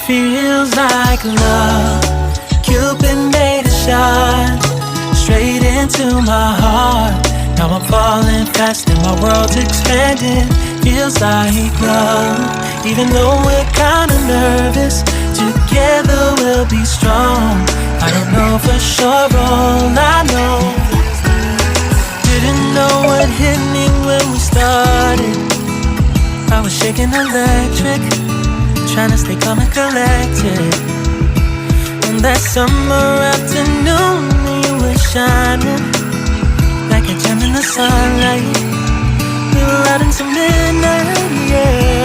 feels like love. Cupid made a shot straight into my heart. Now I'm falling fast and my world's expanding. Feels like love. Even though we're kinda nervous, together we'll be strong. I don't know for sure, all I know. Didn't know what hit me when we started. I was shaking electric, trying to stay calm and collected. On that summer afternoon, you were shining like a gem in the sunlight. We were out until midnight, yeah.